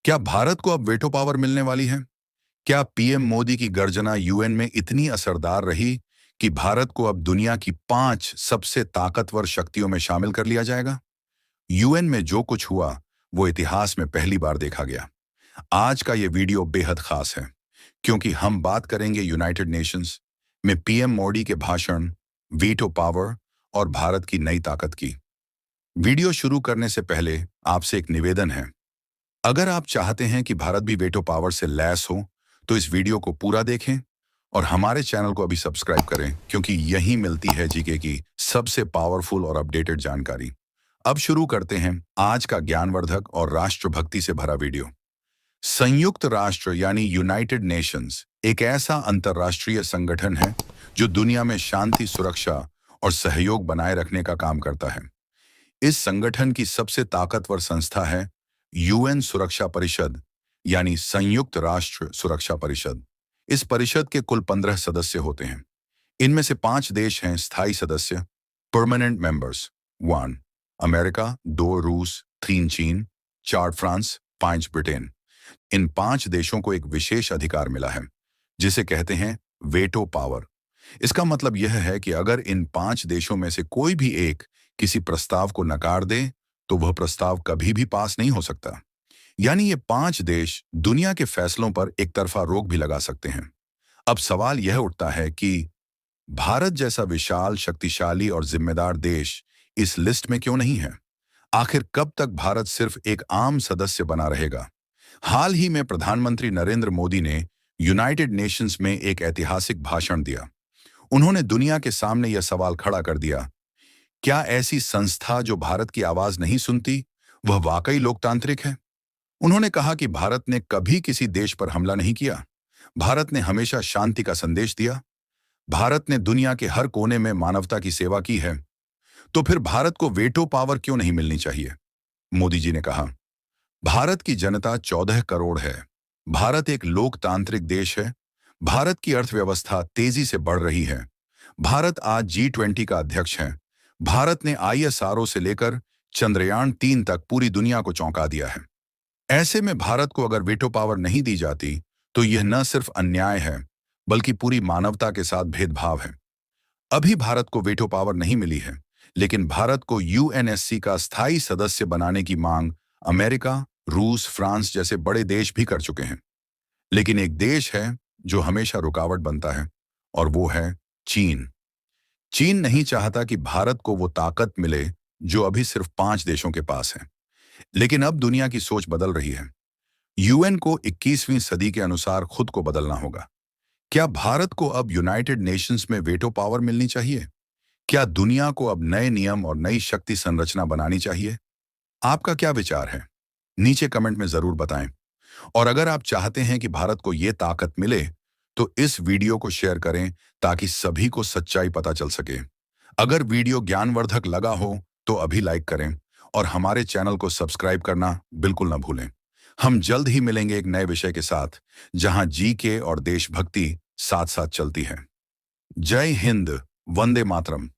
क्या भारत को अब वेटो पावर मिलने वाली है? क्या पीएम मोदी की गर्जना यूएन में इतनी असरदार रही कि भारत को अब दुनिया की 5 सबसे ताकतवर शक्तियों में शामिल कर लिया जाएगा? यूएन में जो कुछ हुआ, वो इतिहास में पहली बार देखा गया। आज का ये वीडियो बेहद खास है, क्योंकि हम बात करेंगे यूनाइटेड नेशंस में पीएम मोदी के भाषण, वीटो पावर और भारत की नई ताकत की। वीडियो शुरू करने से पहले आपसे एक निवेदन है। अगर आप चाहते हैं कि भारत भी वेटो पावर से लैस हो, तो इस वीडियो को पूरा देखें और हमारे चैनल को अभी सब्सक्राइब करें, क्योंकि यही मिलती है जीके की सबसे पावरफुल और अपडेटेड जानकारी। अब शुरू करते हैं आज का ज्ञानवर्धक और राष्ट्रभक्ति से भरा वीडियो। संयुक्त राष्ट्र यानी यूनाइटेड नेशंस एक ऐसा अंतर्राष्ट्रीय संगठन है जो दुनिया में शांति, सुरक्षा और सहयोग बनाए रखने का काम करता है। इस संगठन की सबसे ताकतवर संस्था है यूएन सुरक्षा परिषद यानी संयुक्त राष्ट्र सुरक्षा परिषद। इस परिषद के कुल 15 सदस्य होते हैं। इनमें से 5 देश हैं स्थायी सदस्य, परमानेंट मेंबर्स। 1 अमेरिका, 2 रूस, 3 चीन, 4 फ्रांस, 5 ब्रिटेन। इन 5 देशों को एक विशेष अधिकार मिला है, जिसे कहते हैं वेटो पावर। इसका मतलब यह है कि अगर इन 5 देशों में से कोई भी एक किसी प्रस्ताव को नकार दे, तो वह प्रस्ताव कभी भी पास नहीं हो सकता। यानी ये 5 देश दुनिया के फैसलों पर एक तरफा रोक भी लगा सकते हैं। अब सवाल यह उठता है कि भारत जैसा विशाल, शक्तिशाली और जिम्मेदार देश इस लिस्ट में क्यों नहीं है? आखिर कब तक भारत सिर्फ एक आम सदस्य बना रहेगा? हाल ही में प्रधानमंत्री नरेंद्र मोदी ने यूनाइटेड नेशंस में एक ऐतिहासिक भाषण दिया। उन्होंने दुनिया के सामने यह सवाल खड़ा कर दिया, क्या ऐसी संस्था जो भारत की आवाज नहीं सुनती, वह वाकई लोकतांत्रिक है? उन्होंने कहा कि भारत ने कभी किसी देश पर हमला नहीं किया। भारत ने हमेशा शांति का संदेश दिया। भारत ने दुनिया के हर कोने में मानवता की सेवा की है। तो फिर भारत को वेटो पावर क्यों नहीं मिलनी चाहिए? मोदी जी ने कहा, भारत की जनता 14 करोड़ है। भारत एक लोकतांत्रिक देश है। भारत की अर्थव्यवस्था तेजी से बढ़ रही है। भारत आज G20 का अध्यक्ष है। भारत ने ISRO से लेकर चंद्रयान 3 तक पूरी दुनिया को चौंका दिया है। ऐसे में भारत को अगर वेटो पावर नहीं दी जाती, तो यह न सिर्फ अन्याय है, बल्कि पूरी मानवता के साथ भेदभाव है। अभी भारत को वेटो पावर नहीं मिली है, लेकिन भारत को यूएनएससी का स्थायी सदस्य बनाने की मांग अमेरिका, रूस, फ्रांस जैसे बड़े देश भी कर चुके हैं। लेकिन एक देश है जो हमेशा रुकावट बनता है, और वो है चीन। चीन नहीं चाहता कि भारत को वो ताकत मिले जो अभी सिर्फ 5 देशों के पास है। लेकिन अब दुनिया की सोच बदल रही है। यूएन को 21वीं सदी के अनुसार खुद को बदलना होगा। क्या भारत को अब यूनाइटेड नेशंस में वेटो पावर मिलनी चाहिए? क्या दुनिया को अब नए नियम और नई शक्ति संरचना बनानी चाहिए? आपका क्या विचार है? नीचे कमेंट में जरूर बताएं। और अगर आप चाहते हैं कि भारत को ये ताकत मिले, तो इस वीडियो को शेयर करें ताकि सभी को सच्चाई पता चल सके। अगर वीडियो ज्ञानवर्धक लगा हो तो अभी लाइक करें और हमारे चैनल को सब्सक्राइब करना बिल्कुल न भूलें। हम जल्द ही मिलेंगे एक नए विषय के साथ, जहां जीके और देशभक्ति साथ साथ चलती है। जय हिंद, वंदे मातरम।